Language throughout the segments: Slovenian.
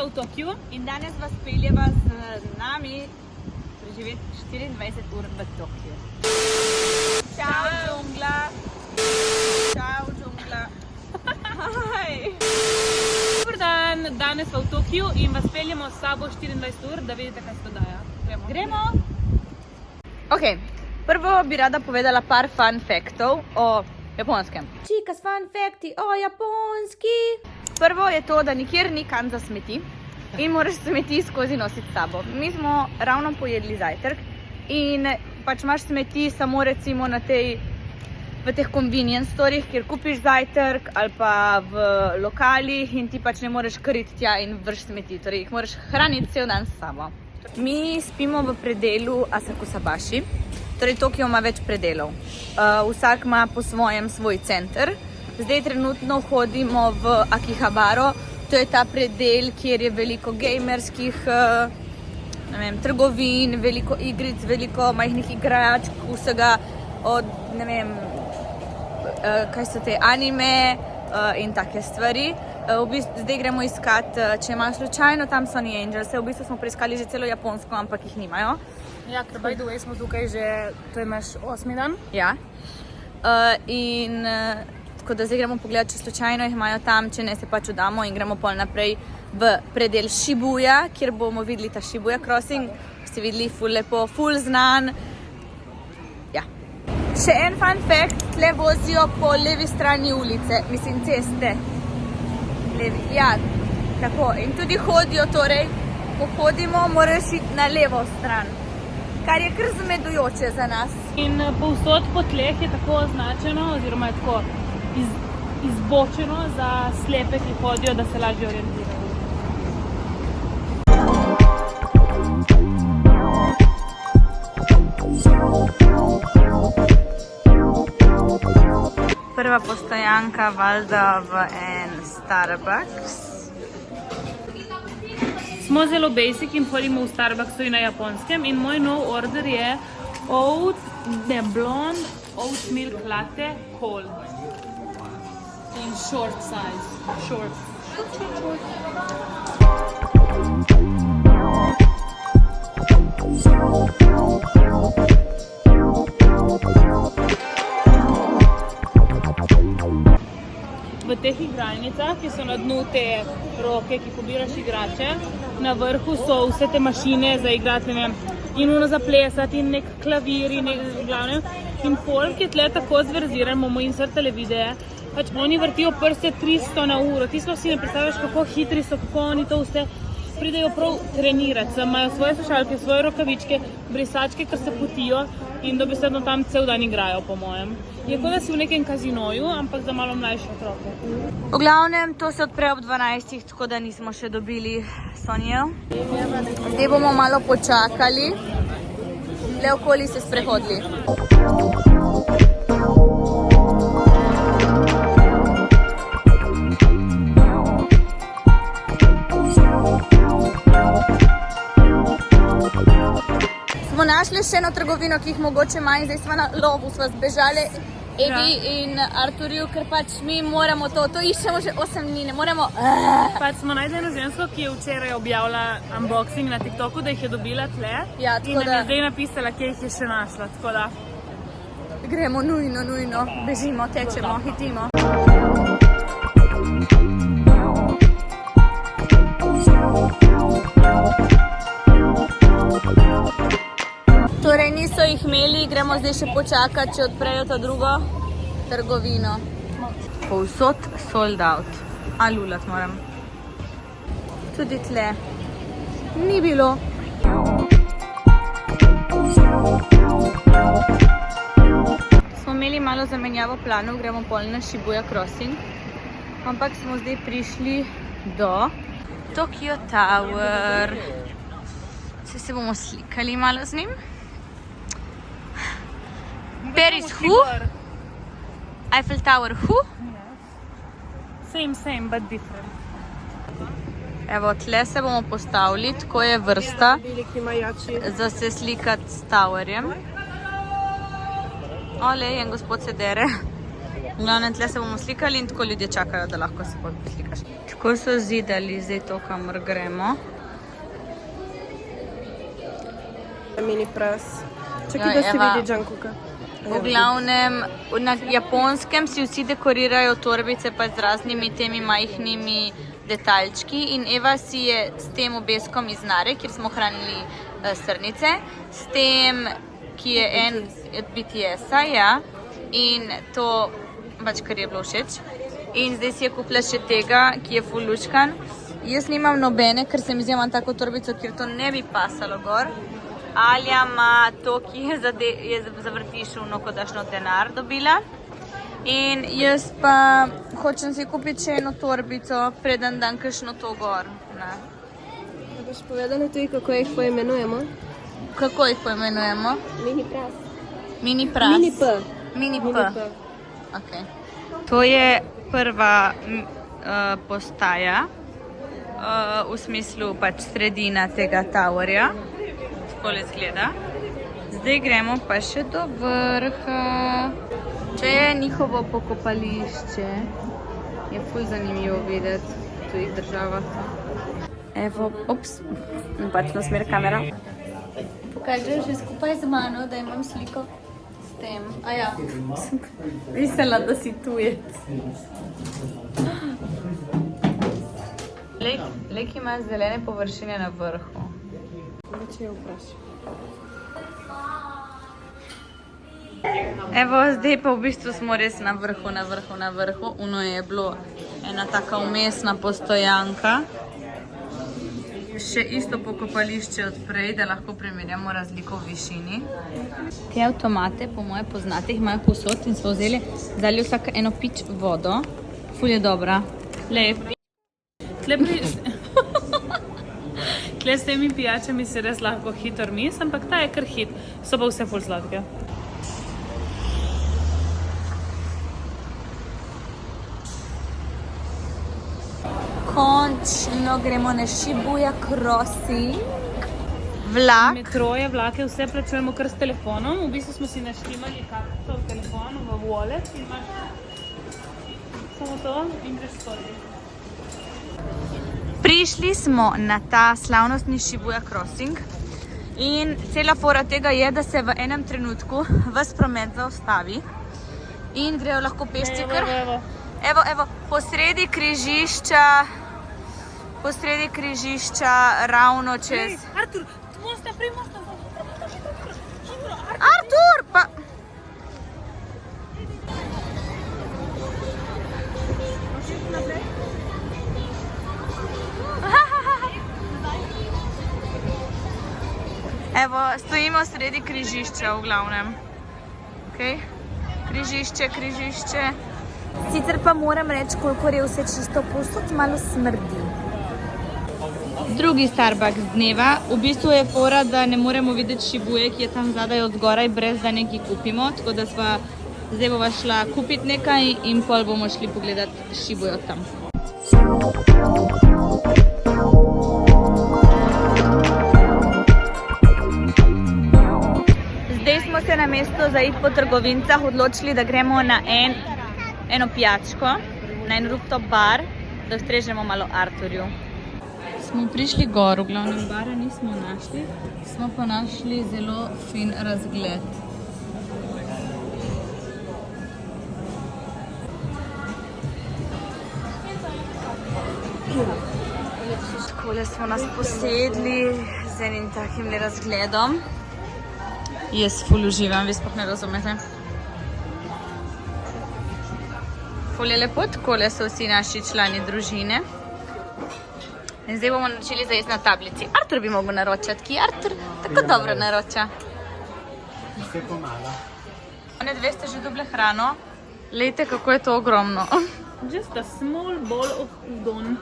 smo v Tokiu in danes vas peljeva z nami preživeti 24 ur v Tokiu. Čau, džungla! Čau, džungla! Dobar dan, danes smo v Tokiu in vas peljemo s sabo 24 ur, da vidite, kaj se dogaja. Gremo! Ok, prvo bi rada povedala par fun faktov o japonskem. Chicas fun facti o japonski! Prvo je to, da nikjer ni kam za smeti in moraš smeti skozi nositi s sabo. Mi smo ravno pojedli zajtrk in pač imaš smeti samo recimo na v teh convenience storih, kjer kupiš zajtrk ali pa v lokalih in ti pač ne moreš kar iti tja in vrš smeti, torej jih moraš hraniti cel dan s sabo. Mi spimo v predelu Asakusabashi, torej Tokio ima več predelov. Vsak ima po svojem svoj center. Zdaj trenutno hodimo v Akihabaro, to je ta predel, kjer je veliko gamerskih trgovin, veliko igric, veliko majhnih igračk, vsega od, kaj so te anime in take stvari. Zdaj gremo iskat, če imajo slučajno tam Sony Angels. V bistvu smo preiskali že celo Japonsko, ampak jih nimajo. Ja, ker by the way smo tukaj že, to je naš 8. dan. Ja. Tako da zdaj gremo pogledati, če slučajno jih imajo tam, če ne se pač vdamo in gremo pol naprej v predel Shibuya, kjer bomo videli ta Shibuya Crossing. Ste videli, ful lepo, ful znan. Ja. Še en fun fact, tle vozijo po levi strani ulice, mislim ceste. Levi, ja, tako. In tudi hodijo, torej, ko hodimo, moraš iti na levo stran, kar je kar zmedujoče za nas. In povsod po tleh je tako označeno, oziroma je tako izbočeno za slepe, ki hodijo, da se lažje orientirajo. Prva postojanka valjda v en Starbucks. Smo zelo basic in hodimo v Starbucksu na japonskem in moj nov order je blonde oat milk latte cold. In short size. Short. V teh igralnicah, ki so na dnu te roke, ki pobiraš igrače, na vrhu so vse te mašine za igrati, in uno za plesati, in nek klavir, in glavnem. In folk je tle tako zverziran, bomo insertali videe, pač oni vrtijo prste 300 na uro. Ti sploh si ne predstavljaš, kako hitri so, kako oni to vse pridejo prav trenirati. Imajo svoje slušalke, svoje rokavičke, brisačke, kar se potijo in dobesedno tam cel dan igrajo, po mojem. Je kot da si v nekem kazinoju, ampak za malo mlajše otroke. V glavnem, to se odpre ob 12, tako da nismo še dobili Sonyjev. Zdaj bomo malo počakali, le okoli se sprehodili. Smo našli še eno trgovino, ki jih mogoče manj, zdaj smo na lovu, smo zbežali Evi in Arturju, ker pač mi moramo to iščemo že 8 dni, ne moremo... Pač smo najdli eno žensko, ki je včeraj objavila unboxing na TikToku, da jih je dobila tle, ja, in nam je zdaj napisala, kje jih je še našla, tako da... Gremo nujno, bežimo, tečemo, hitimo. Torej niso jih imeli, gremo zdaj še počakati, če odprejo to drugo trgovino. Povsod sold out. A lulat moram. Tudi tle. Ni bilo. Smo imeli malo zamenjavo planov, gremo pol na Shibuya Crossing. Ampak smo zdaj prišli do Tokyo Tower. Se bomo slikali malo z njim. Paris who? Eiffel Tower who? Same, but different. Evo, tle se bomo postavili, tako je vrsta za se slikati s Towerjem. Ole, en gospod se dere. V glavnem, tle se bomo slikali in tako ljudje čakajo, da lahko se slikaš. Tako so zidali zdaj to, kamor gremo. Mini pras. Čakaj, Ja, da se Eva. vidi Jungkooka. V glavnem, na Japonskem si vsi dekorirajo torbice pa z raznimi temi majhnimi detaljčki in Eva si je s tem obeskom iz Nare, kjer smo hranili srnice, s tem, ki je en od BTS-a, ja, in to pač, kar je bilo všeč. In zdaj si je kupila še tega, ki je ful lučkan. Jaz nimam nobene, ker se mi zdi, imam tako torbico, kjer to ne bi pasalo gor. Alja ima to, ki je za vrtišuvno, kot dašno denar dobila. In jaz pa hočem si kupiti še eno torbico, preden dam kakšno to gor. Ne. Da boš povedala tudi, kako jih poimenujemo? Kako jih poimenujemo? Mini pras. Mini pras. Mini P. Mini P. Mini P. Okay. To je prva postaja, v smislu pač sredina tega towerja. Tako izgleda. Zdaj gremo pa še do vrha. To je njihovo pokopališče. Je ful zanimivo videti v tujih državah. Evo, ops, napačna smer kamera. Pokažeš že skupaj z mano, da imam sliko s tem. A ja, mislila, da si tujec. Lek ima zelene površine na vrhu. Če jo vprašam. Evo, zdaj pa v bistvu smo res na vrhu. Uno je bilo ena taka umestna postojanka. Še isto pokopališče od prej, da lahko primerjamo razliko v višini. Te avtomate, po moje poznate, jih imajo povsod in smo vzeli, dali vsak eno pič vodo. Ful je dobra. Lep. Tle s temi pijačami se res lahko hitro mis, ampak ta je kar hit. So pa vse ful sladke. Končno gremo na Shibuya Crossing. Vlak. Metroje, vlake, vse plačujemo kar s telefonom. V bistvu smo si naštimali karto v telefonu, v wallet in imaš samo to in greš skozi. Prišli smo na ta slavnostni Shibuya Crossing in cela fora tega je, da se v enem trenutku ves promet zaustavi in grejo lahko pešci kar. Evo, posredi križišča ravno čez. Artur, mosta, prej mosta. Artur, pa... Evo, stojimo sredi križišča v glavnem. Okay. Križišče. Sicer pa moram reči, kolikor je vse čisto povsod, malo smrdi. Drugi Starbucks dneva. V bistvu je fora, da ne moremo videti Shibuye, ki je tam zadaj od zgoraj, brez da nekaj kupimo. Tako da sva zdaj bova šla kupiti nekaj in pol bomo šli pogledati Shibuyo tam. Zdaj smo se na mesto za iti po trgovincah odločili, da gremo na eno pijačko, na en rooftop bar, da ustrežemo malo Arturju. Smo prišli gor, v glavnem bara nismo našli, smo pa našli zelo fin razgled. Takole smo nas posedli z enim takim razgledom. Jaz ful uživam, vi sploh ne razumete. Ful je lepo, takole so vsi naši člani družine. In zdaj bomo načeli za jesti na tablici. Artur bi mogel naročati, ki Artur tako dobro naroča. Vse pomalo. One dve ste že dobile hrano. Lejte, kako je to ogromno. Just a small bowl of udon.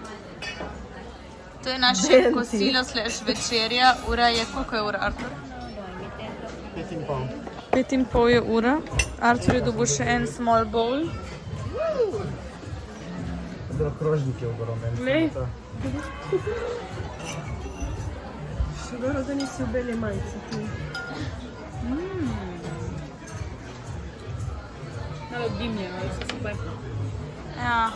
To je naše kosilo / večerja. Ura je, koliko je ura, Artur? 5,5 je ura. Artur je dobil še en small bowl. Zdaj krožnik je ogromen. Glej. Še dobro, da nisi v beli majici. Malo dimljeno, vse super. Ja.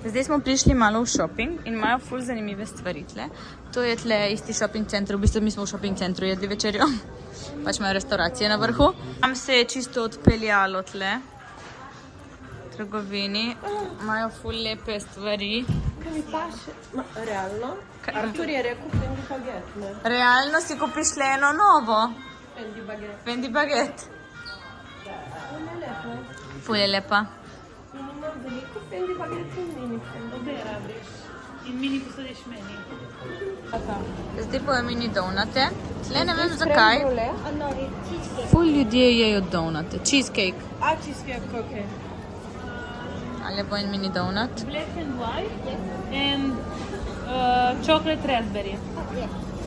Zdaj smo prišli malo v shopping in imajo ful zanimive stvari tle. To je tle isti shopping center, v bistvu mi smo v shopping centru jedli večerjo. Pač imajo restauracije na vrhu. Tam se je čisto odpeljalo tle. Trgovini. Imajo ful lepe stvari. Kaj mi paše? Realno? Artur je rekel Fendi Baguette, ne? Realno si kupiš le eno novo. Fendi Baguette. Fendi Baguette. Ona je lepa. Ful je lepa. In imam veliko Fendi Baguette in mini Fendi. Obe rabiš. In mini posodiš meni. Zdaj pa je mini donate. Tle ne vem zakaj. Brule. Ful ljudje jejo donate. Cheesecake. A, cheesecake, okej. Ali bo en mini donut. Black and white and chocolate raspberry.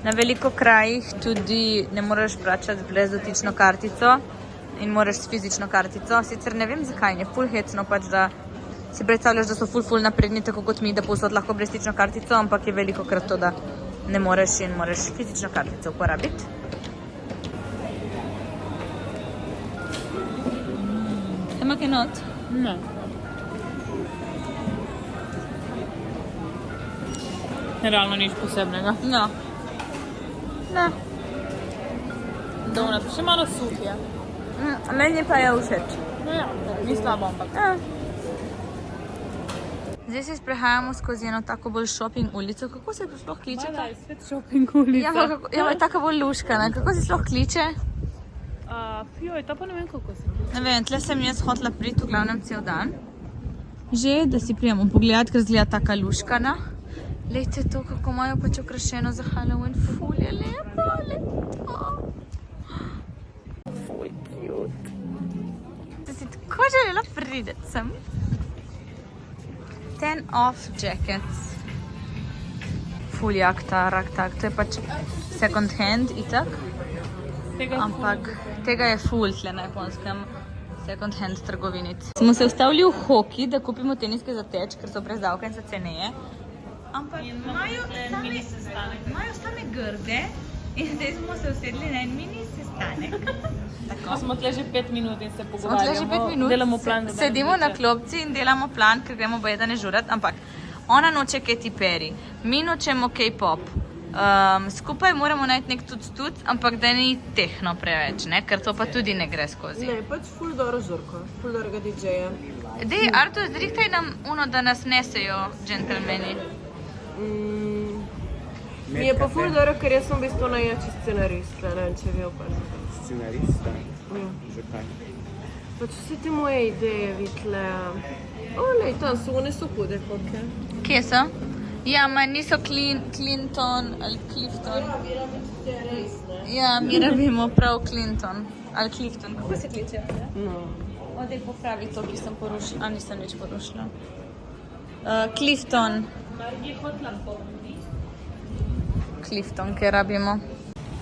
Na veliko krajih tudi ne moreš plačati brez dotično kartico in moraš s fizično kartico. Sicer ne vem zakaj, je ful hecno pač, da si predstavljaš, da so ful napredni, tako kot mi, da povsod lahko brez dotično kartico, ampak je veliko krat to, da ne moreš in moraš fizično kartico uporabiti. Ima kaj not? Ne. Realno nič posebnega. No. Ne. Donut, še malo suh je. Meni pa je všeč. No ja, ni slabo, ampak. Zdaj se sprehajamo skozi eno tako bolj shopping ulico. Kako se to sploh kliče? Hvala, je svet shopping ulica. Ja, je tako bolj luškana. Kako se sploh kliče? Joj, to pa ne vem, kako se kliče. Ne vem, tle sem jaz hotela priti v glavnem cel dan. Že, da si prijemo pogledati, ker zgleda taka luškana. Lejte to, kako imajo pač okrašeno za Halloween. Ful je lepo, lepo. Ful cute. Da si tako želela priti sem. 10 off jackets. Ful jak ta raktak. To je pač second hand itak. Ampak tega je ful tle na Japonskem. Second hand trgovinic. Smo se ustavili v Hoki, da kupimo teniske za teč, ker so brez davka in so ceneje. Ampak imajo same grde in zdaj smo se usedli na en mini sestanek. Tako. Smo tle že 5 minut in se Smo tle pogovarjamo. že 5 minut, Delamo plan. sedimo na klopci in delamo plan, ker gremo bajedane žurat, ampak ona noče Katy Perry, mi nočemo K-pop. Skupaj moramo najti nek tuc, ampak da ni tehno preveč, ne? Ker to pa tudi ne gre skozi. Ne, pač ful dobro žurko. Ful dobro DJ-ja. Dej, Artur, zrihtaj nam uno, da nas nesejo džentelmeni. Mi je pa ful dobro, ker jaz sem v bistvu najjači scenarist, ne vem, če vi opazite. Scenarista? Ja. Zakaj? Pač vse te moje ideje vidle. Olej, tam so, one so hude koke. Kje so? Ja, ma niso Clinton ali Clifton. Ja, mi rabimo prav Clinton ali Clifton. Kako se kliče? No. Odej popravi to, ki sem porušila. A, nisem nič porušila. Clifton. Clifton, kaj rabimo.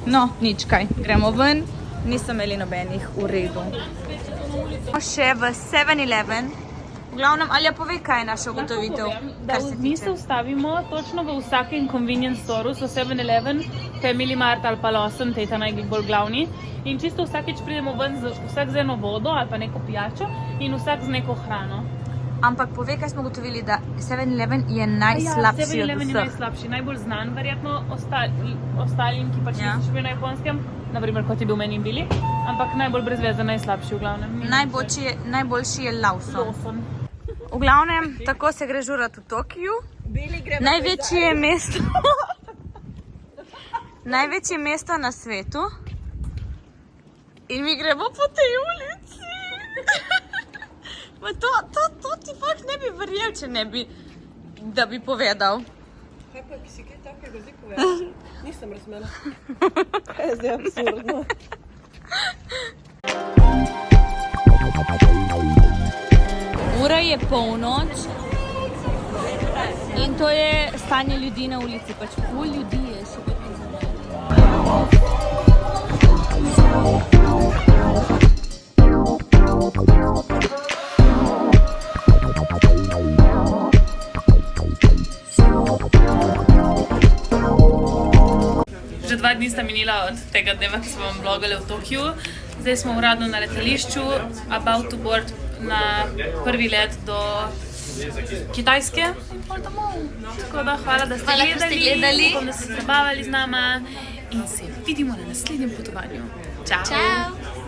No, nič kaj. Gremo ven. Nisem imeli nobenih v redu. Še v 7-Eleven. V glavnem, Alja, povej, kaj je naša ugotovitev, Da kar se mi se tiče. ustavimo točno v vsakem convenience store, so 7-Eleven, Family Mart ali pa Lawson, te je ta najbolj glavni. In čisto vsakeč pridemo ven vsak z eno vodo ali pa neko pijačo in vsak z neko hrano. Ampak povej, kaj smo ugotovili, da 7-Eleven je najslabši od 7-Eleven je vseh. najslabši, najbolj znan verjetno ostalim, ki pač Ja. niso šli na Japonskem, naprimer kot je bil meni in Bili, ampak najbolj brezvezen, najslabši v glavnem. Najboljši je Lawson. Lawson. V glavnem, tako se gre žurat v Tokiju. Največje je mesto. Največje mesto na svetu. In mi gremo po tej ulici. Ma to ti fakt ne bi verjel, če ne bi, da bi povedal. Kaj pa, ki si kaj takega zdaj povedal? Nisem razumela. Kaj je zdaj absurdno? Ura je polnoč in to je stanje ljudi na ulici, pač ful ljudi je še vedno Že 2 dni sta minila od tega dneva, ki smo vam vlogali v Tokiju. Zdaj smo uradno na letališču, about to board na prvi let do kitajske in pol domov. Tako da hvala, da ste gledali, upam, da ste se zabavali z nama in se vidimo na naslednjem potovanju. Čau! Čau!